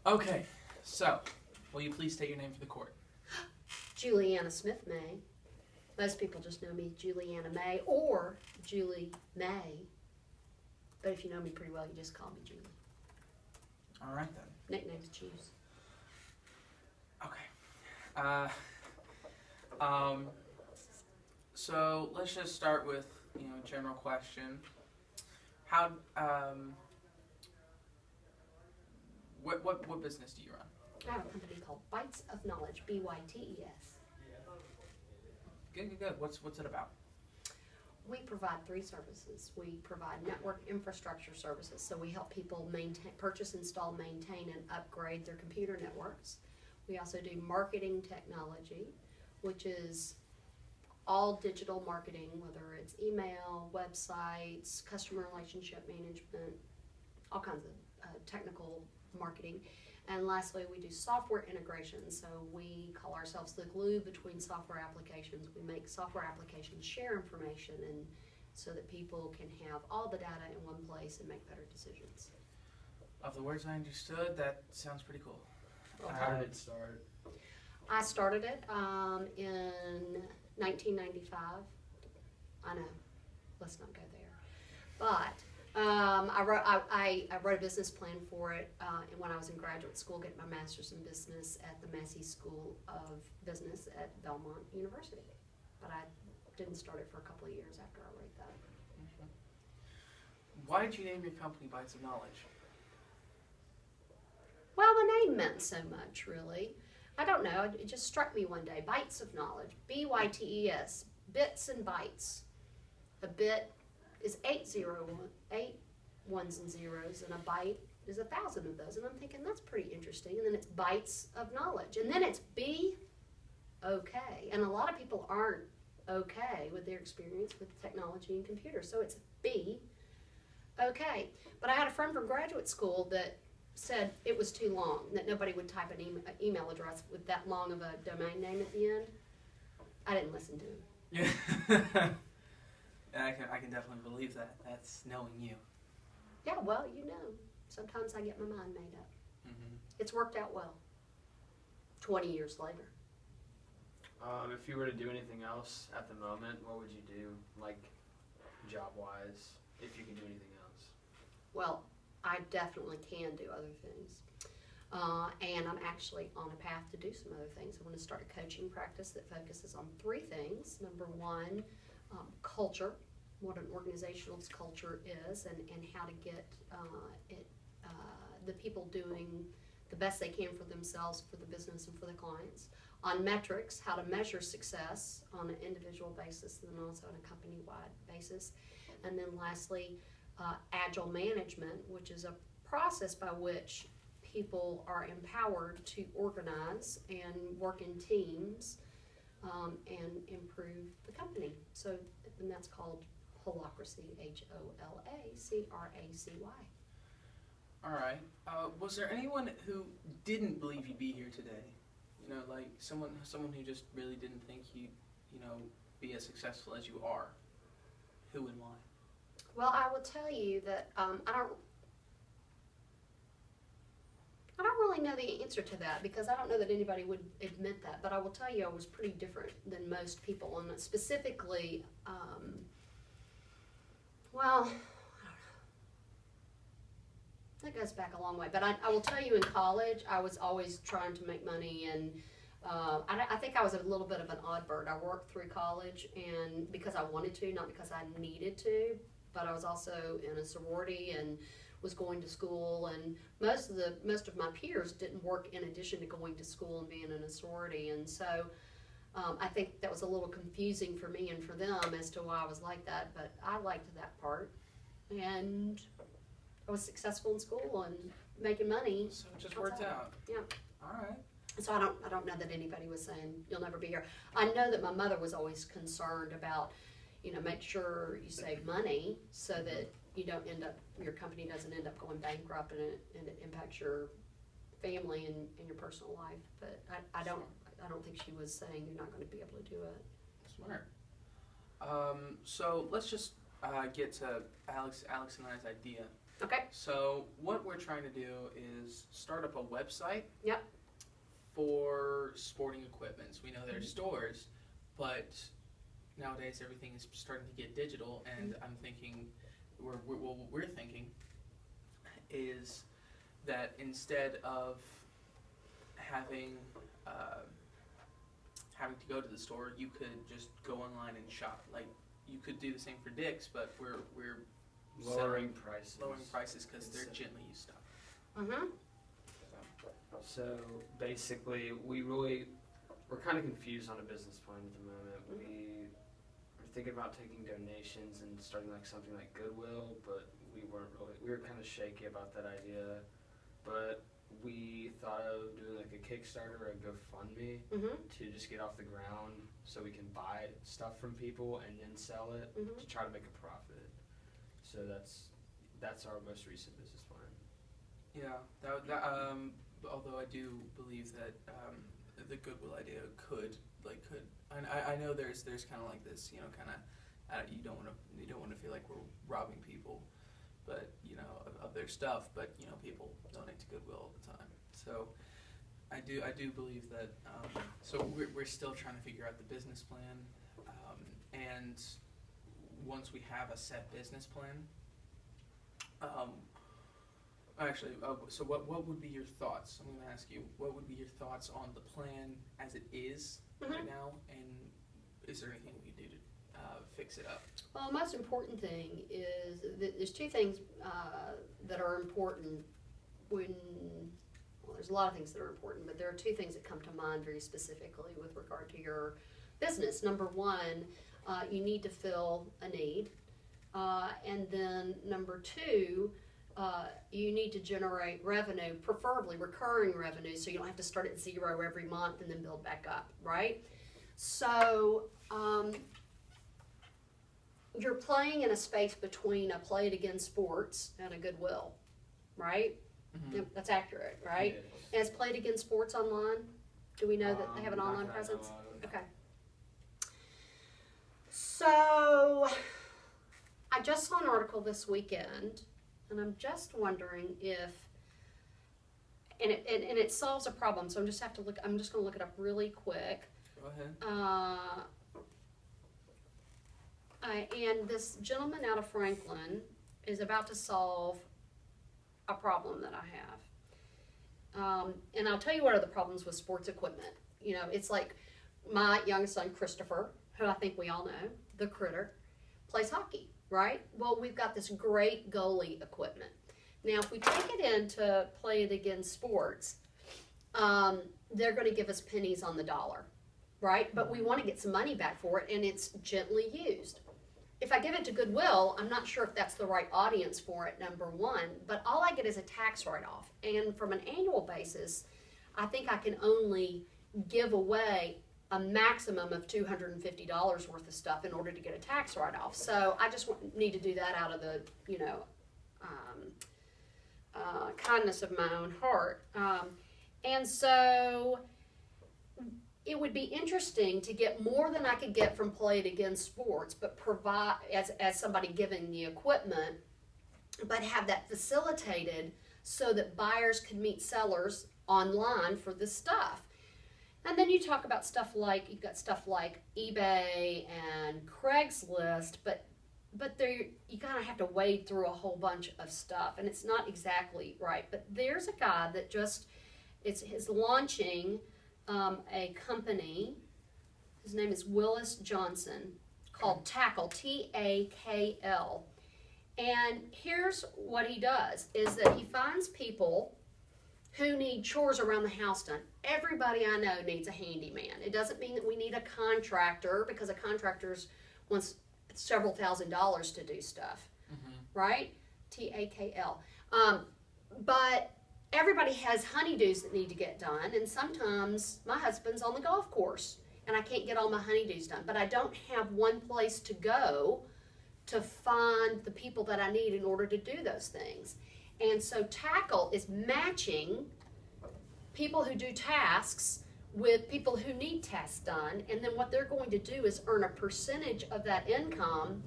Okay, so, will you please state your name for the court? Juliana Smith May. Most people just know me Juliana May or Julie May. But if you know me pretty well, you just call me Julie. All right then. Nicknames choose. Okay. So let's just start with, a general question. How, what business do you run? I have a company called Bites of Knowledge, BYTES. Good. What's it about? We provide 3 services. We provide network infrastructure services, so we help people purchase, install, maintain, and upgrade their computer networks. We also do marketing technology, which is all digital marketing, whether it's email, websites, customer relationship management, all kinds of technical marketing. And lastly, we do software integration. So we call ourselves the glue between software applications. We make software applications share information and so that people can have all the data in one place and make better decisions. Of the words I understood, that sounds pretty cool. How did it start? I started it in 1995. I know, let's not go there. But I wrote a business plan for it when I was in graduate school, getting my master's in business at the Massey School of Business at Belmont University. But I didn't start it for a couple of years after I wrote that. Mm-hmm. Why did you name your company Bites of Knowledge? Well, the name meant so much, really. I don't know, it just struck me one day. Bites of Knowledge, BYTES, bits and bytes. A bit is 8 ones and zeros, and a byte is 1,000 of those. And I'm thinking, that's pretty interesting. And then it's Bites of Knowledge. And then it's B-OK. And a lot of people aren't okay with their experience with technology and computers. So it's B-OK. But I had a friend from graduate school that said it was too long, that nobody would type an email address with that long of a domain name at the end. I didn't listen to him. Yeah. I can definitely believe that. That's knowing you. Yeah, well, sometimes I get my mind made up. Mm-hmm. It's worked out well. 20 years later. If you were to do anything else at the moment, what would you do, like job-wise, if you can do anything else? Well, I definitely can do other things. And I'm actually on a path to do some other things. I want to start a coaching practice that focuses on 3 things. Number 1, culture, what an organization's culture is, and how to get the people doing the best they can for themselves, for the business, and for the clients. On metrics, how to measure success on an individual basis and then also on a company-wide basis. And then lastly, agile management, which is a process by which people are empowered to organize and work in teams and improve the company. So, and that's called Holacracy, H-O-L-A-C-R-A-C-Y. All right. Was there anyone who didn't believe you'd be here today? Like someone who just really didn't think you'd, be as successful as you are. Who and why? Well, I will tell you that I don't really know the answer to that because I don't know that anybody would admit that. But I will tell you I was pretty different than most people, and specifically, well, I don't know. That goes back a long way. But I will tell you, in college, I was always trying to make money, and I think I was a little bit of an odd bird. I worked through college, and because I wanted to, not because I needed to. But I was also in a sorority and was going to school, and most of my peers didn't work in addition to going to school and being in a sorority, and so I think that was a little confusing for me and for them as to why I was like that. But I liked that part, and I was successful in school and making money. So it just worked out. Yeah. All right. So I don't know that anybody was saying you'll never be here. I know that my mother was always concerned about, make sure you save money so that you don't your company doesn't end up going bankrupt and it impacts your family and your personal life. But I don't think she was saying you're not going to be able to do it. Smart. So let's just get to Alex and I's idea Okay. So what we're trying to do is start up a website. Yep. For sporting equipments. We know there's stores, but nowadays everything is starting to get digital, and I'm thinking, what we're thinking is that instead of having having to go to the store, you could just go online and shop. Like, you could do the same for Dick's, but we're Lowering lowering prices. prices because they're gently used stuff. Mm-hmm. So basically, we're kind of confused on a business plan at the moment. We are thinking about taking donations and starting like something like Goodwill, but we were kind of shaky about that idea. But we thought of doing like a Kickstarter or a GoFundMe Mm-hmm. to just get off the ground so we can buy stuff from people and then sell it Mhm. to try to make a profit. So that's our most recent business plan. Yeah, although I do believe that the Goodwill idea could. I know there's kind of like this, kind of you don't want to feel like we're robbing people, but of their stuff, but people donate to Goodwill all the time. So I do believe that. So we're still trying to figure out the business plan, and once we have a set business plan. Actually, so what would be your thoughts? I'm going to ask you, what would be your thoughts on the plan as it is right now, and is there anything we can do to fix it up? Well, the most important thing is that there's two things that are important there's a lot of things that are important, but there are two things that come to mind very specifically with regard to your business. Number one, you need to fill a need. And then number two, you need to generate revenue, preferably recurring revenue, so you don't have to start at zero every month and then build back up, right? So you're playing in a space between a Play It Again Sports and a Goodwill, right? Mm-hmm. Yep, that's accurate, right? Yes. Has Play It Again Sports online? Do we know that they have an Not online that I know presence? of. Okay. So, I just saw an article this weekend, and I'm just wondering if, and it solves a problem. So I'm just going to look it up really quick. Go ahead. And this gentleman out of Franklin is about to solve a problem that I have. And I'll tell you what are the problems with sports equipment. It's like my young son, Christopher, who I think we all know, the critter, plays hockey, right? Well, we've got this great goalie equipment. Now, if we take it in to Play It Again Sports, they're going to give us pennies on the dollar, right? But we want to get some money back for it, and it's gently used. If I give it to Goodwill, I'm not sure if that's the right audience for it, number one, but all I get is a tax write-off. And from an annual basis, I think I can only give away a maximum of $250 worth of stuff in order to get a tax write-off. So I just need to do that out of the, kindness of my own heart. And so it would be interesting to get more than I could get from Play It Again Sports, but provide as somebody giving the equipment, but have that facilitated so that buyers can meet sellers online for this stuff. And then you talk about you've got stuff like eBay and Craigslist, but you kind of have to wade through a whole bunch of stuff, and it's not exactly right. But there's a guy that is launching a company. His name is Willis Johnson, called Tackle, Takl. And here's what he does, is that he finds people who need chores around the house done. Everybody I know needs a handyman. It doesn't mean that we need a contractor, because a contractor's wants several $1,000s to do stuff, right? Takl. But everybody has honeydews that need to get done, and sometimes my husband's on the golf course and I can't get all my honeydews done, but I don't have one place to go to find the people that I need in order to do those things. And so Tackle is matching people who do tasks with people who need tasks done, and then what they're going to do is earn a percentage of that income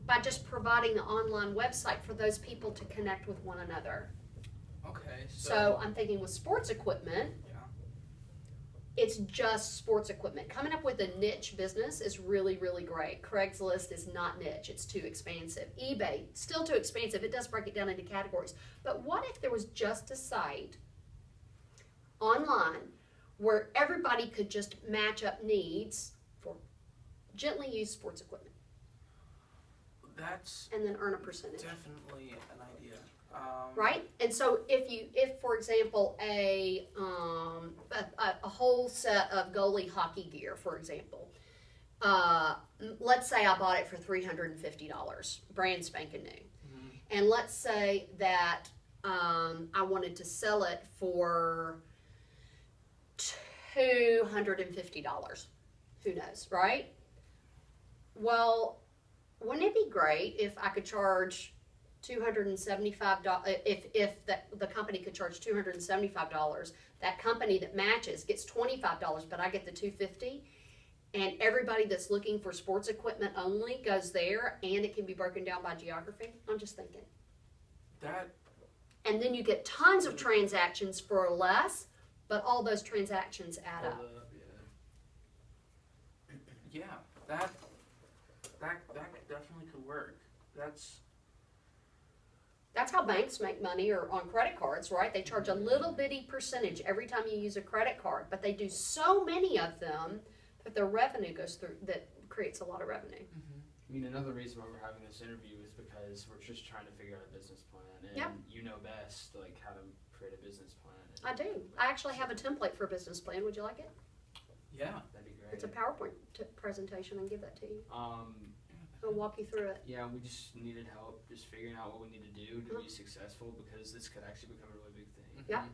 by just providing the online website for those people to connect with one another. Okay, So I'm thinking with sports equipment, yeah. it's just sports equipment. Coming up with a niche business is really, really great. Craigslist is not niche, it's too expansive. eBay, still too expansive. It does break it down into categories. But what if there was just a site online where everybody could just match up needs for gently used sports equipment That's and then earn a percentage? definitely an idea. Right? And so if for example, a whole set of goalie hockey gear, for example, let's say I bought it for $350, brand spanking new. Mhm. And let's say that I wanted to sell it for $250. Who knows, right? Well, wouldn't it be great if I could charge $275, if the company could charge $275, that company that matches gets $25, but I get the $250, and everybody that's looking for sports equipment only goes there, and it can be broken down by geography? I'm just thinking. That And then you get tons of transactions for less, but all those transactions add up. yeah, that definitely could work. That's how banks make money, or on credit cards, right? They charge a little bitty percentage every time you use a credit card, but they do so many of them that their revenue goes through, that creates a lot of revenue. I mean, another reason why we're having this interview is because we're just trying to figure out a business plan, and Yep. you know best, like, how to create a business plan. And I do. I actually have a template for a business plan. Would you like it? Yeah. that'd be great. It's a PowerPoint presentation. I can give that to you. I'll walk you through it. Yeah, we just needed help just figuring out what we need to do to Uh-huh. be successful, because this could actually become a really big thing. Yeah.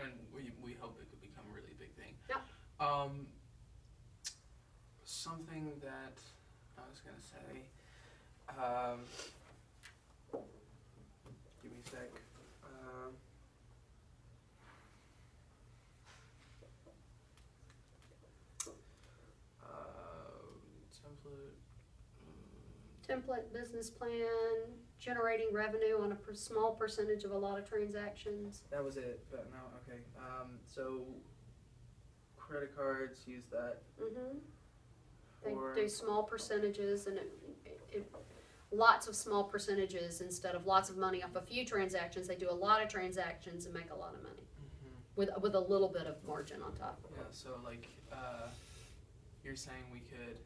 And we hope it could become a really big thing. Yeah. Something that I was gonna say. Give me a sec. Template. Template, business plan, generating revenue on a small percentage of a lot of transactions. That was it, but no, okay. So credit cards, use that Mm-hmm. for. They do small percentages, and lots of small percentages instead of lots of money off a few transactions. They do a lot of transactions and make a lot of money Mhm. with a little bit of margin on top. Yeah, so like, you're saying we could,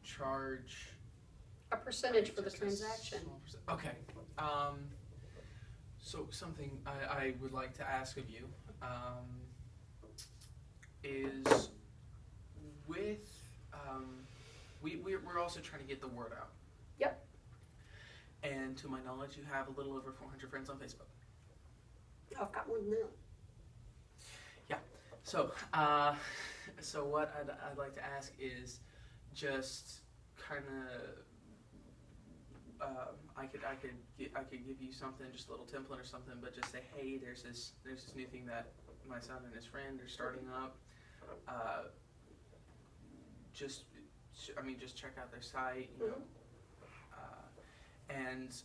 charge. A percentage for the just a transaction. small Okay, so something I would like to ask of you, is with, we're also trying to get the word out. Yep. And to my knowledge, you have a little over 400 friends on Facebook. Oh, I've got more than that. So, so what I'd like to ask is just kind of, I could give you something, just a little template or something, but just say, hey, there's this new thing that my son and his friend are starting up. Just check out their site, you know, and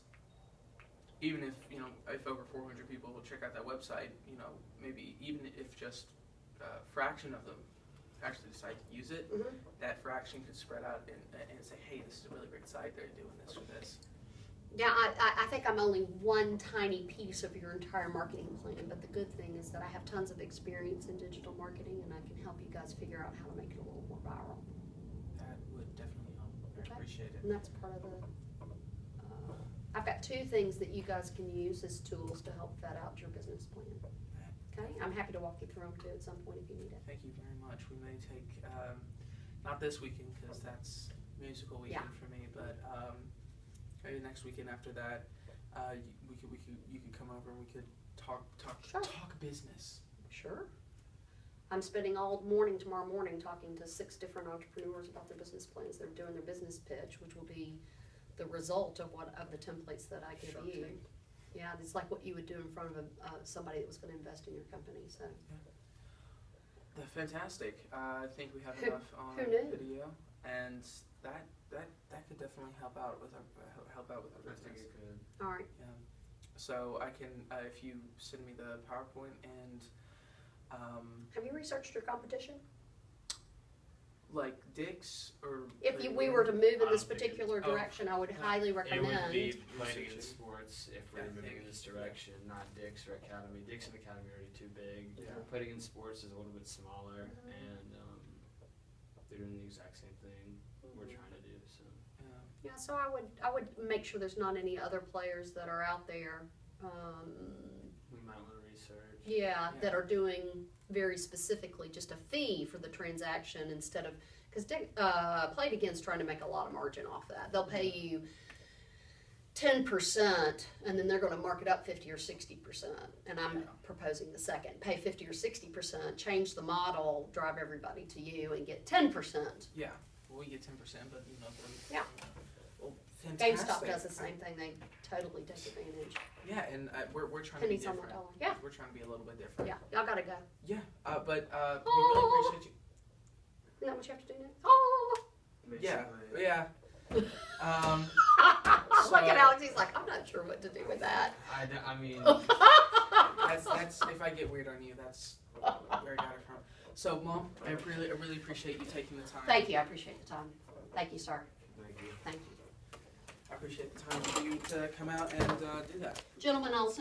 even if over 400 people will check out that website, maybe even if just a fraction of them actually decide to use it, Mm-hmm. that fraction could spread out and say, hey, this is a really great site, they're doing this or this. Yeah, I think I'm only one tiny piece of your entire marketing plan, but the good thing is that I have tons of experience in digital marketing, and I can help you guys figure out how to make it a little more viral. That would definitely help. Okay. I appreciate it. And that's part of the, I've got two things that you guys can use as tools to help vet out your business plan. Okay, I'm happy to walk you through them too at some point if you need it. Thank you very much. We may take, not this weekend because that's musical weekend for me, but maybe next weekend after that, you could come over and we could talk Sure. talk business. Sure. I'm spending all morning tomorrow morning talking to 6 different entrepreneurs about their business plans. They're doing their business pitch, which will be the result of the templates that I give Shark you. Tank. Yeah, it's like what you would do in front of somebody that was going to invest in your company. So Fantastic. I think we have Who- enough on who knew? video, and that could definitely help out with our I think business. it could. All right. Yeah. So I can, if you send me the PowerPoint and, Have you researched your competition? like Dick's or. If we were to move in I this don't think it- particular oh, direction, I would yeah. highly It would recommend. be playing in sports if we're Yeah, moving think- in this direction, not Dix or Academy. Dix and Academy are already too big. Yeah. Putting in sports is a little bit smaller, Mhm. and they're doing the exact same thing we're trying to do. So Yeah, so I would make sure there's not any other players that are out there. we might want to research. Yeah, Yeah. that are doing very specifically just a fee for the transaction instead of, because Play It Again's trying to make a lot of margin off that. They'll pay you 10%, and then they're going to mark it up 50 or 60%. And I'm Yeah. proposing the second: pay 50 or 60%, change the model, drive everybody to you, and get 10%. Yeah. Well, we get 10%, but you know. Yeah. Well, fantastic. GameStop does the same thing; they totally take advantage. Yeah, and we're trying to be Pennies on the different. dollar. Yeah, We're trying to be a little bit different. yeah. Y'all gotta go. Yeah. But we Oh. really appreciate you. Isn't that what you have to do next? Oh. Yeah. Basically. Yeah. Look at So- Alex, he's like, I'm not sure what to do with that. I mean, That's if I get weird on you, that's where I got it from. So, Mom, I really appreciate you taking the time. Thank you, I appreciate the time. Thank you, sir. thank you. Thank you. I appreciate the time for you to come out and do that. Gentlemen, I'll send